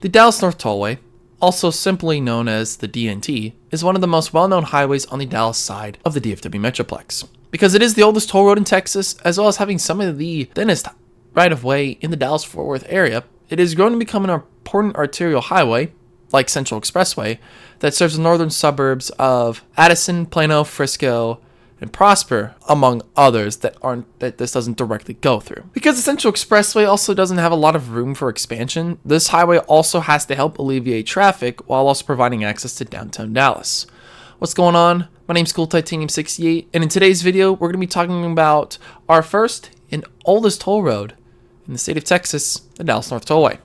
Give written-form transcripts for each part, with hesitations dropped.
The Dallas North Tollway, also simply known as the DNT, is one of the most well-known highways on the Dallas side of the DFW Metroplex. Because it is the oldest toll road in Texas, as well as having some of the thinnest right-of-way in the Dallas-Fort Worth area, it is going to become an important arterial highway, like Central Expressway, that serves the northern suburbs of Addison, Plano, Frisco, and Prosper, among others that this doesn't directly go through. Because the Central Expressway also doesn't have a lot of room for expansion, this highway also has to help alleviate traffic while also providing access to downtown Dallas. What's going on? My name's Cool Titanium 68, and in today's video, we're going to be talking about our first and oldest toll road in the state of Texas, the Dallas North Tollway.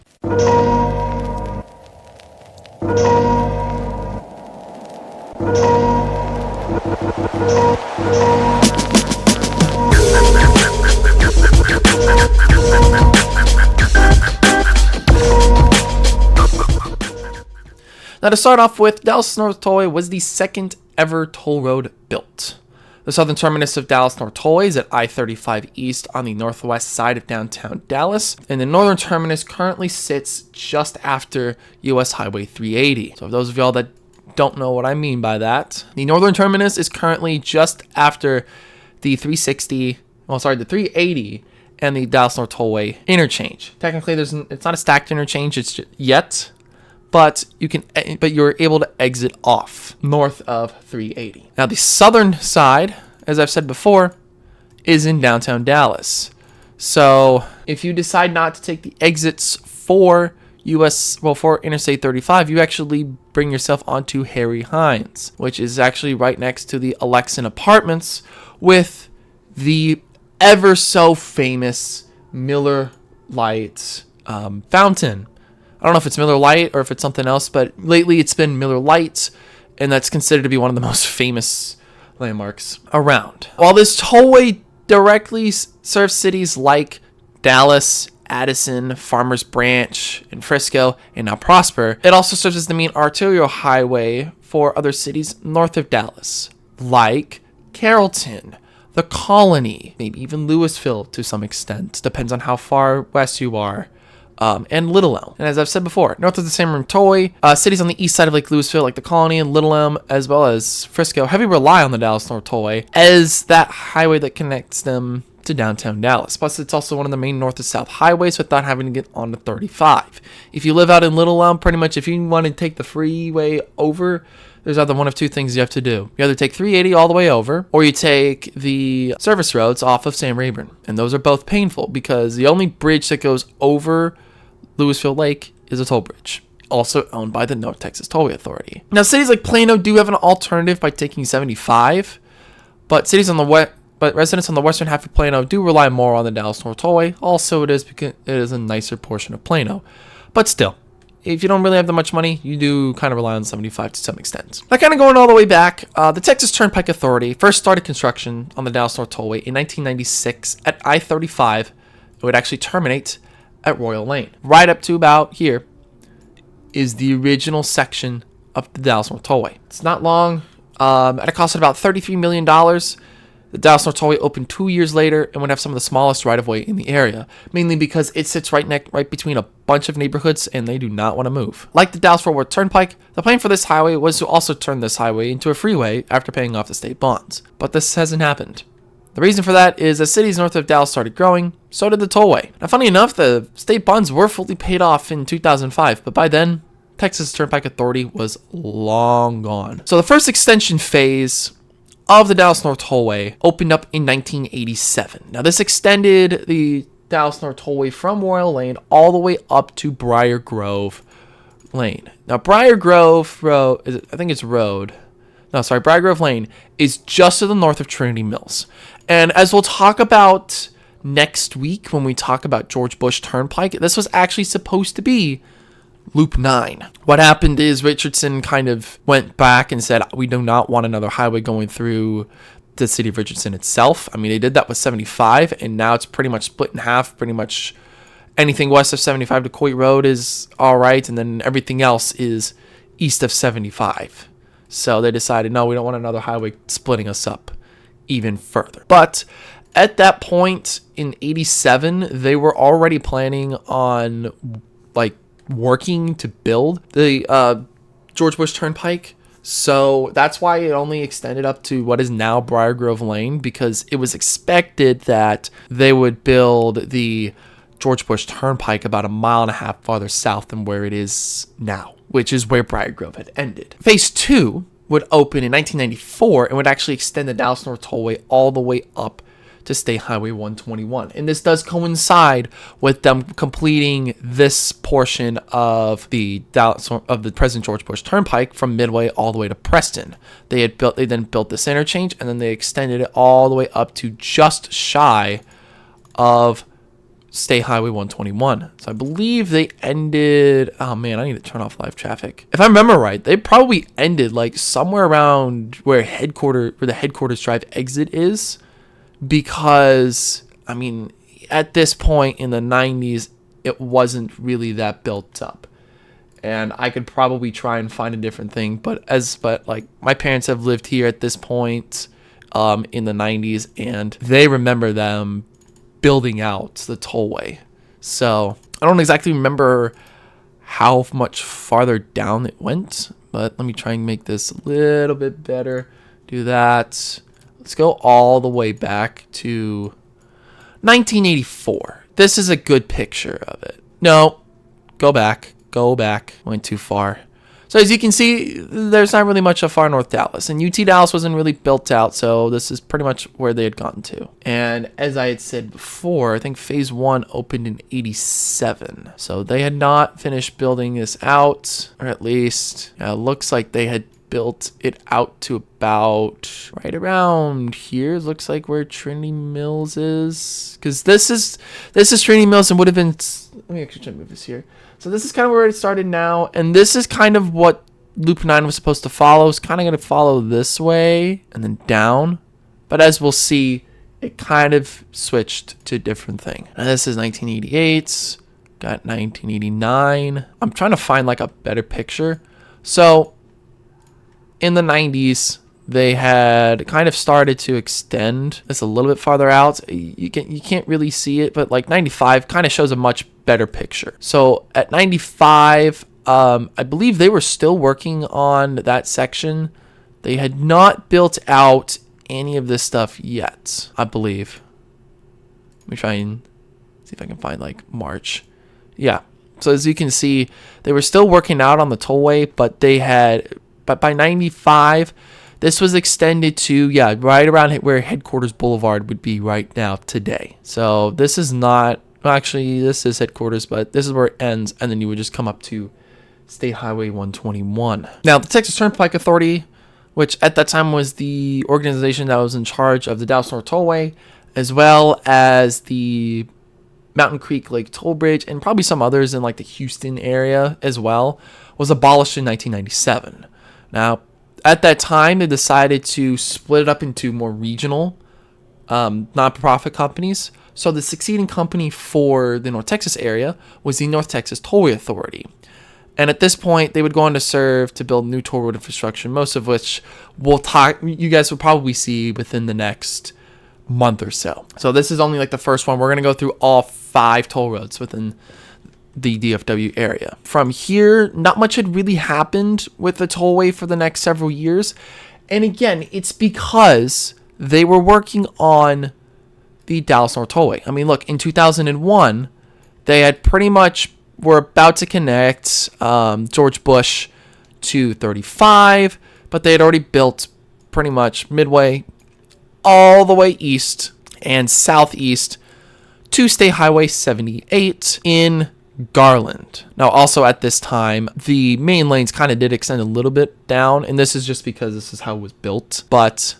Now, to start off with, Dallas North Tollway was the second ever toll road built. The southern terminus of Dallas North Tollway is at I-35 East on the northwest side of downtown Dallas, and the northern terminus currently sits just after US Highway 380. So for those of y'all that don't know what I mean by that, the northern terminus is currently just after the 380 and the Dallas North Tollway interchange. Technically, it's not a stacked interchange yet, but you're able to exit off north of 380. Now, the southern side, as I've said before, is in downtown Dallas. So if you decide not to take the exits for Interstate 35, you actually bring yourself onto Harry Hines, which is actually right next to the Alexan Apartments with the ever so famous Miller Lite fountain. I don't know if it's Miller Lite or if it's something else, but lately it's been Miller Lite, and that's considered to be one of the most famous landmarks around. While this tollway directly serves cities like Dallas, Addison, Farmers Branch, and Frisco, and now Prosper, it also serves as the main arterial highway for other cities north of Dallas, like Carrollton, the Colony, maybe even Louisville to some extent, depends on how far west you are, and Little Elm. And as I've said before, north of the San Ramon Tollway, cities on the east side of Lake Louisville, like the Colony and Little Elm, as well as Frisco, heavily rely on the Dallas North Tollway as that highway that connects them to downtown Dallas. Plus, it's also one of the main north to south highways without having to get on the 35. If you live out in Little Elm, pretty much if you want to take the freeway over, there's either one of two things you have to do. You either take 380 all the way over, or you take the service roads off of Sam Rayburn. And those are both painful because the only bridge that goes over Louisville Lake is a toll bridge, also owned by the North Texas Tollway Authority. Now, cities like Plano do have an alternative by taking 75, but residents on the western half of Plano do rely more on the Dallas North Tollway. Also, it is because it is a nicer portion of Plano. But still, if you don't really have that much money, you do kind of rely on 75 to some extent. Now, kind of going all the way back, the Texas Turnpike Authority first started construction on the Dallas North Tollway in 1996 at I-35. It would actually terminate at Royal Lane. Right up to about here is the original section of the Dallas North Tollway. It's not long. At a cost of about $33 million. The Dallas North Tollway opened 2 years later and would have some of the smallest right-of-way in the area, mainly because it sits right between a bunch of neighborhoods and they do not want to move. Like the Dallas-Fort Worth Turnpike, the plan for this highway was to also turn this highway into a freeway after paying off the state bonds. But this hasn't happened. The reason for that is as cities north of Dallas started growing, so did the tollway. Now, funny enough, the state bonds were fully paid off in 2005, but by then, Texas Turnpike Authority was long gone. So the first extension phase of the Dallas North Tollway opened up in 1987. Now, this extended the Dallas North Tollway from Royal Lane all the way up to Briar Grove Lane. Now, Briar Grove Lane is just to the north of Trinity Mills. And as we'll talk about next week when we talk about George Bush Turnpike, this was actually supposed to be Loop 9. What happened is Richardson kind of went back and said, we do not want another highway going through the city of Richardson itself. I mean, they did that with 75, and now it's pretty much split in half. Pretty much anything west of 75 to Coit Road is all right, and then everything else is east of 75. So they decided, no, we don't want another highway splitting us up even further. But at that point in 87, they were already planning on working to build the George Bush Turnpike. So that's why it only extended up to what is now Briar Grove Lane, because it was expected that they would build the George Bush Turnpike about 1.5 miles farther south than where it is now, which is where Briar Grove had ended. Phase 2 would open in 1994 and would actually extend the Dallas North Tollway all the way up to State Highway 121. And this does coincide with them completing this portion of the present George Bush Turnpike from Midway all the way to Preston. They then built this interchange, and then they extended it all the way up to just shy of State Highway 121. So I believe they ended, oh man, I need to turn off live traffic. If I remember right, they probably ended like somewhere around where the headquarters drive exit is. Because, I mean, at this point in the 90s, it wasn't really that built up. And I could probably try and find a different thing. But like, my parents have lived here at this point in the 90s, and they remember them building out the tollway. So I don't exactly remember how much farther down it went. But let me try and make this a little bit better. Do that. Let's go all the way back to 1984. This is a good picture of it. No, go back. Went too far. So as you can see, there's not really much of far North Dallas. And UT Dallas wasn't really built out, so this is pretty much where they had gotten to. And as I had said before, I think Phase 1 opened in 87. So they had not finished building this out, or at least it looks like they had built it out to about right around here. It looks like where Trinity Mills is, because this is Trinity Mills, and would have been, let me actually try to move this here. So this is kind of where it started now, and this is kind of what Loop 9 was supposed to follow. It's kind of going to follow this way and then down, but as we'll see, it kind of switched to a different thing. And this is 1988, got 1989. I'm trying to find like a better picture. So in the 90s, they had kind of started to extend this a little bit farther out. You can't really see it, but like 95 kind of shows a much better picture. So at 95, I believe they were still working on that section. They had not built out any of this stuff yet, I believe. Let me try and see if I can find like March. Yeah. So as you can see, they were still working out on the tollway, but by 95, this was extended to, right around where Headquarters Boulevard would be right now today. So this is not, actually, this is Headquarters, but this is where it ends, and then you would just come up to State Highway 121. Now, the Texas Turnpike Authority, which at that time was the organization that was in charge of the Dallas North Tollway, as well as the Mountain Creek Lake Toll Bridge, and probably some others in like the Houston area as well, was abolished in 1997. Now, at that time, they decided to split it up into more regional non-profit companies. So the succeeding company for the North Texas area was the North Texas Tollway Authority. And at this point, they would go on to serve to build new toll road infrastructure, most of which you guys will probably see within the next month or so. So this is only like the first one. We're going to go through all 5 toll roads within the DFW area. From here, not much had really happened with the tollway for the next several years. And again, it's because they were working on the Dallas North Tollway. I mean, look, in 2001, they had pretty much were about to connect George Bush to 35, but they had already built pretty much Midway all the way east and southeast to State Highway 78 in Garland. Now, also at this time, the main lanes kind of did extend a little bit down, and this is just because this is how it was built, but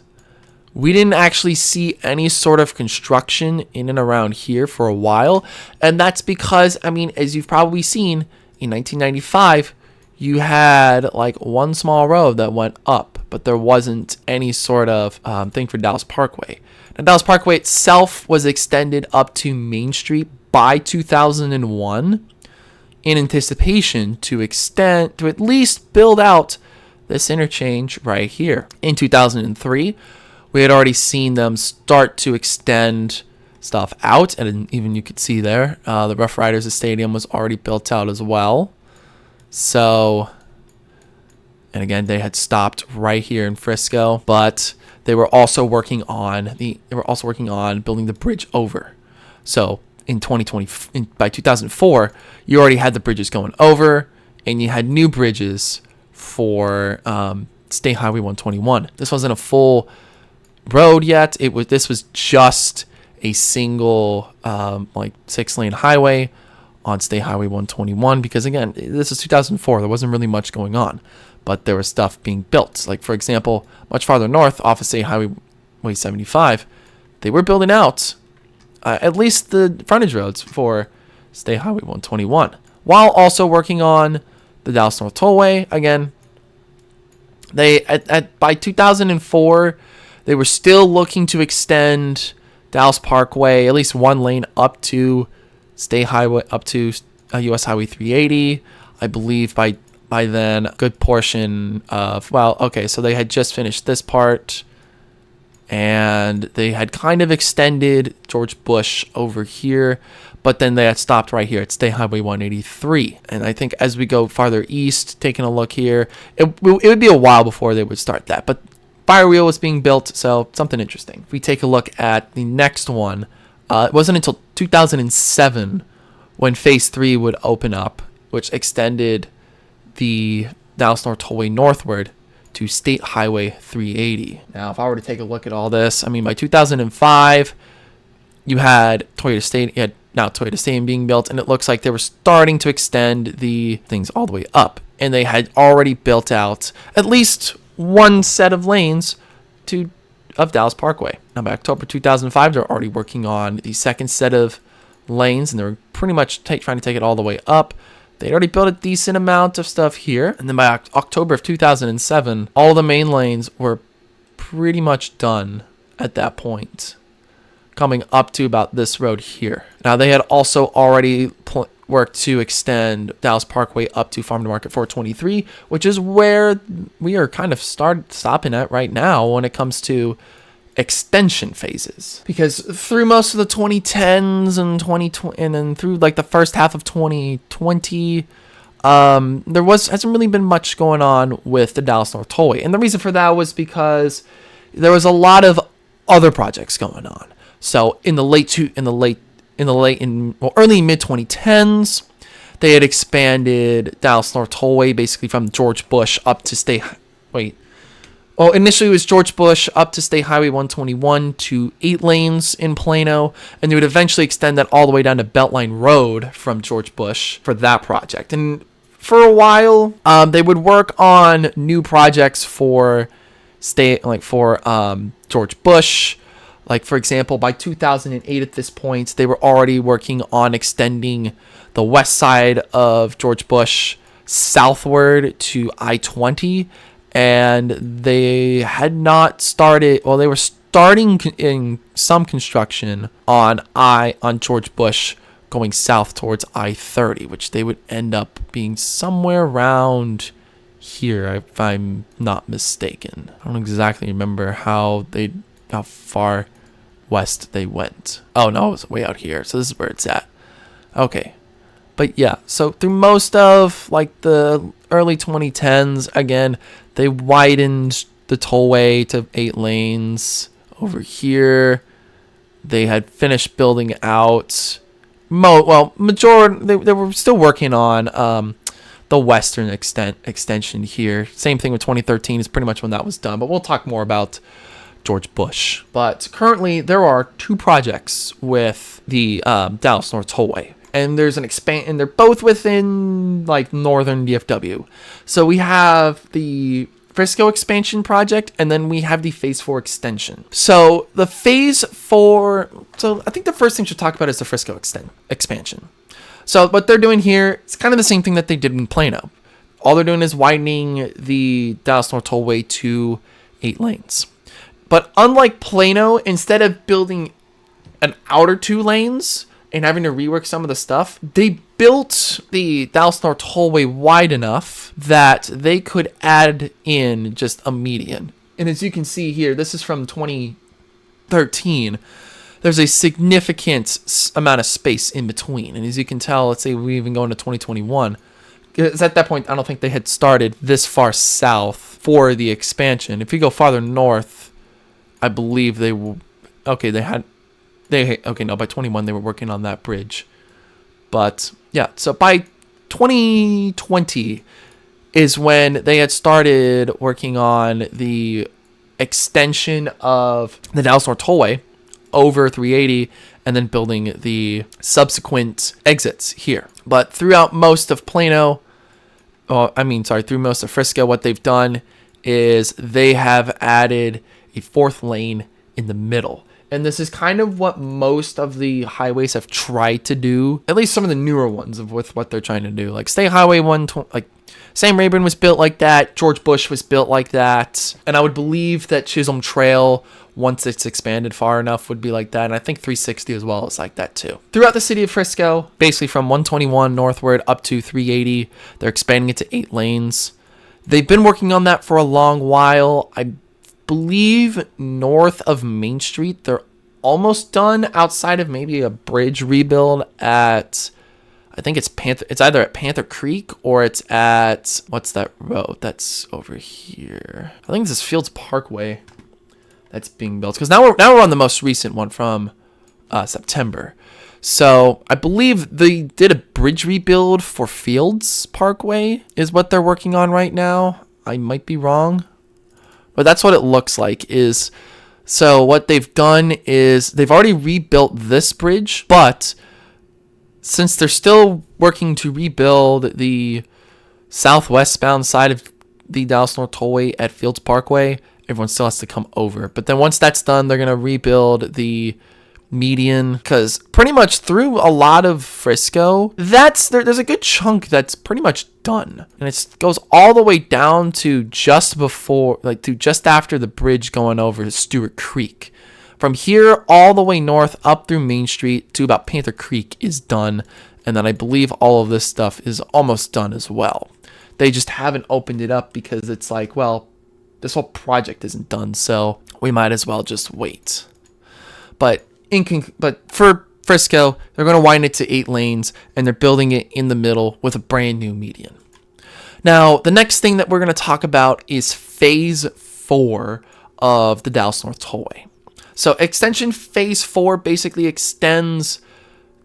we didn't actually see any sort of construction in and around here for a while, and that's because, I mean, as you've probably seen, in 1995, you had like one small road that went up, but there wasn't any sort of thing for Dallas Parkway. Now, Dallas Parkway itself was extended up to Main Street by 2001 in anticipation to at least build out this interchange right here. In 2003, we had already seen them start to extend stuff out, and even you could see there, the Rough Riders Stadium was already built out as well. So, and again, they had stopped right here in Frisco, but they were also working on building the bridge over. So in 2020, by 2004, you already had the bridges going over, and you had new bridges for State Highway 121. This wasn't a full road yet. This was just a single 6-lane highway on State Highway 121, because again, this is 2004. There wasn't really much going on, but there was stuff being built. Like, for example, much farther north off of State Highway 75, they were building out at least the frontage roads for State Highway 121, while also working on the Dallas North Tollway. Again, they by 2004, they were still looking to extend Dallas Parkway at least one lane up to State Highway, up to US Highway 380. I believe by then, a good portion of, so they had just finished this part, and they had kind of extended George Bush over here, but then they had stopped right here at State Highway 183. And I think as we go farther east, taking a look here, it would be a while before they would start that, but Firewheel was being built, so something interesting. If we take a look at the next one, it wasn't until 2007 when Phase 3 would open up, which extended the Dallas North Tollway northward to State Highway 380. Now, if I were to take a look at all this, I mean, by 2005, you had Toyota Stadium being built, and it looks like they were starting to extend the things all the way up, and they had already built out at least one set of lanes of Dallas Parkway. Now, by October 2005, they're already working on the second set of lanes, and they're pretty much trying to take it all the way up. They'd already built a decent amount of stuff here, and then by October of 2007, all the main lanes were pretty much done at that point, coming up to about this road here. Now, they had also already worked to extend Dallas Parkway up to Farm to Market 423, which is where we are kind of stopping at right now when it comes to extension phases, because through most of the 2010s and 2020, and then through like the first half of 2020, there hasn't really been much going on with the Dallas North Tollway, and the reason for that was because there was a lot of other projects going on. So in the early mid 2010s, they had expanded Dallas North Tollway basically from George Bush up to initially it was George Bush up to State Highway 121 to 8 lanes in Plano, and they would eventually extend that all the way down to Beltline Road from George Bush for that project. And for a while, they would work on new projects for George Bush. Like, for example, by 2008 at this point, they were already working on extending the west side of George Bush southward to I-20. And they had not started, they were starting in some construction on George Bush going south towards I-30, which they would end up being somewhere around here, if I'm not mistaken. I don't exactly remember how far west they went. Oh no, it was way out here. So this is where it's at. Okay. But yeah, so through most of like the early 2010s, again, they widened the tollway to 8 lanes over here. They had finished building out majority. They were still working on the western extension here. Same thing with 2013 is pretty much when that was done, but we'll talk more about George Bush. But currently there are 2 projects with the Dallas North Tollway. And there's and they're both within like northern DFW. So we have the Frisco expansion project, and then we have the Phase 4 extension. So the Phase 4, so I think the first thing to talk about is the Frisco expansion. So what they're doing here, it's kind of the same thing that they did in Plano. All they're doing is widening the Dallas North Tollway to 8 lanes. But unlike Plano, instead of building an outer 2 lanes and having to rework some of the stuff, they built the Dallas North Tollway wide enough that they could add in just a median. And as you can see here, this is from 2013. There's a significant amount of space in between. And as you can tell, let's say we even go into 2021, because at that point, I don't think they had started this far south for the expansion. If you go farther north, I believe they will. Okay, no, by 21 they were working on that bridge. But yeah, so by 2020 is when they had started working on the extension of the Dallas North Tollway over 380 and then building the subsequent exits here. But throughout most of through most of Frisco, what they've done is they have added a fourth lane in the middle. And this is kind of what most of the highways have tried to do, at least some of the newer ones with what they're trying to do. Like State Highway 120, like Sam Rayburn was built like that. George Bush was built like that. And I would believe that Chisholm Trail, once it's expanded far enough, would be like that. And I think 360 as well is like that too. Throughout the city of Frisco, basically from 121 northward up to 380, they're expanding it to 8 lanes. They've been working on that for a long while. I believe north of Main Street, they're almost done outside of maybe a bridge rebuild at, I think it's either at Panther Creek or it's at, what's that road that's over here? I think this is Fields Parkway that's being built, because now we're on the most recent one from September. So I believe they did a bridge rebuild for Fields Parkway is what they're working on right now. I might be wrong, but that's what it looks like. So what they've done is they've already rebuilt this bridge, but since they're still working to rebuild the southwestbound side of the Dallas North Tollway at Fields Parkway, everyone still has to come over. But then once that's done, they're going to rebuild the median, because pretty much through a lot of Frisco, there's a good chunk that's pretty much done, and it goes all the way down to just after the bridge going over to Stewart Creek. From here all the way north up through Main Street to about Panther Creek is done, and then I believe all of this stuff is almost done as well. They just haven't opened it up because it's like, well, this whole project isn't done, so we might as well just wait. But for Frisco, they're going to widen it to 8 lanes, and they're building it in the middle with a brand new median. Now, the next thing that we're going to talk about is Phase 4 of the Dallas North Tollway. So extension Phase 4 basically extends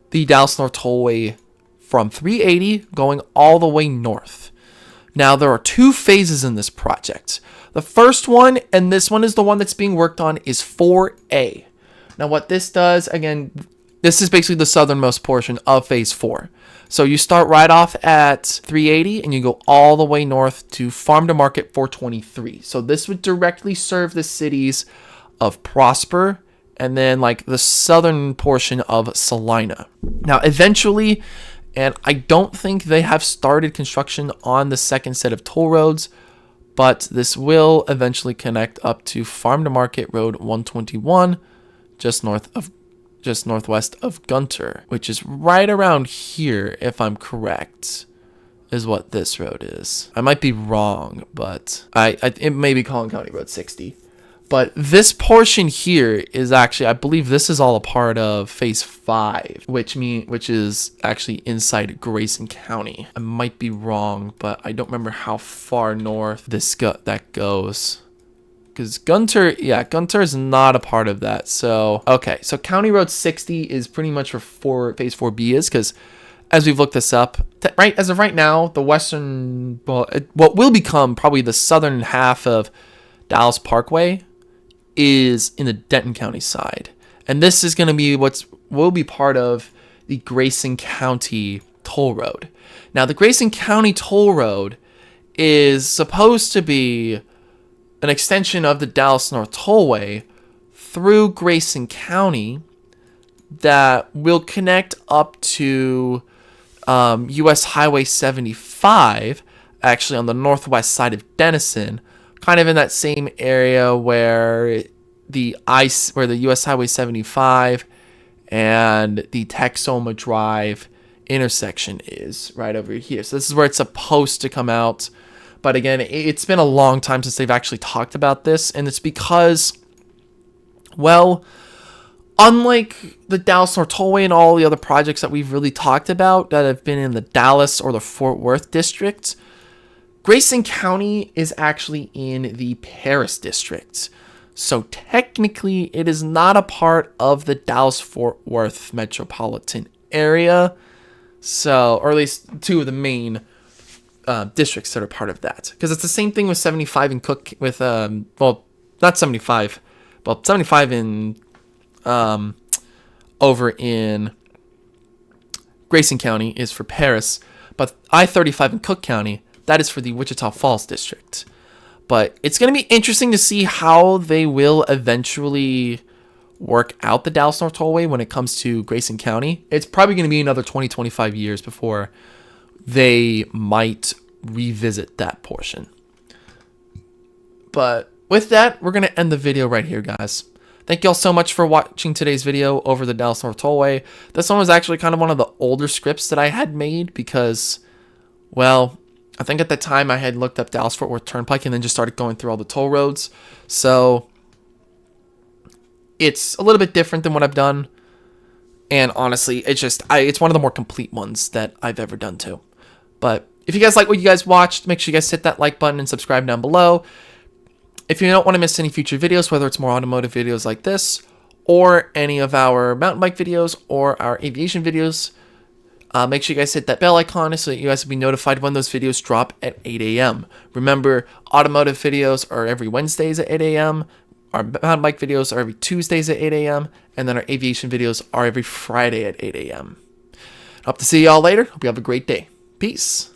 the Dallas North Tollway from 380 going all the way north. Now, there are 2 phases in this project. The first one, and this one is the one that's being worked on, is 4A. Now, what this does, again, this is basically the southernmost portion of Phase 4. So you start right off at 380 and you go all the way north to Farm to Market 423. So this would directly serve the cities of Prosper and then like the southern portion of Salina. Now, eventually, and I don't think they have started construction on the second set of toll roads, but this will eventually connect up to Farm to Market Road 121, just northwest of Gunter, which is right around here, if I'm correct, is what this road is. I might be wrong, but it may be Collin County Road 60. But this portion here is actually, I believe this is all a part of Phase 5, which is actually inside Grayson County. I might be wrong, but I don't remember how far north that goes. Because Gunter is not a part of that. So, okay. So County Road 60 is pretty much where Phase 4B is, because as we've looked this up, as of right now, the what will become probably the southern half of Dallas Parkway is in the Denton County side. And this is going to be will be part of the Grayson County Toll Road. Now, the Grayson County Toll Road is supposed to be an extension of the Dallas North Tollway through Grayson County that will connect up to US Highway 75, actually on the northwest side of Denison, kind of in that same area where the US Highway 75 and the Texoma Drive intersection is, right over here. So this is where it's supposed to come out. But again, it's been a long time since they've actually talked about this, and it's because, well, unlike the Dallas North Tollway and all the other projects that we've really talked about that have been in the Dallas or the Fort Worth district, Grayson County is actually in the Paris district. So technically, it is not a part of the Dallas-Fort Worth metropolitan area. So, or at least two of the main districts that are part of that. Because it's the same thing with 75 and Cook, with, well, not 75, but 75 in, over in Grayson County is for Paris. But I-35 in Cook County, that is for the Wichita Falls district. But it's going to be interesting to see how they will eventually work out the Dallas North Tollway when it comes to Grayson County. It's probably going to be another 20, 25 years before they might revisit that portion. But with that, we're going to end the video right here, guys. Thank you all so much for watching today's video over the Dallas North Tollway. This one was actually kind of one of the older scripts that I had made because, well, I think at the time I had looked up Dallas-Fort Worth Turnpike and then just started going through all the toll roads. So it's a little bit different than what I've done. And honestly, it's one of the more complete ones that I've ever done too. But if you guys like what you guys watched, make sure you guys hit that like button and subscribe down below. If you don't want to miss any future videos, whether it's more automotive videos like this, or any of our mountain bike videos or our aviation videos, make sure you guys hit that bell icon so that you guys will be notified when those videos drop at 8 a.m. Remember, automotive videos are every Wednesdays at 8 a.m. Our mountain bike videos are every Tuesdays at 8 a.m. And then our aviation videos are every Friday at 8 a.m. Hope to see you all later. Hope you have a great day. Peace.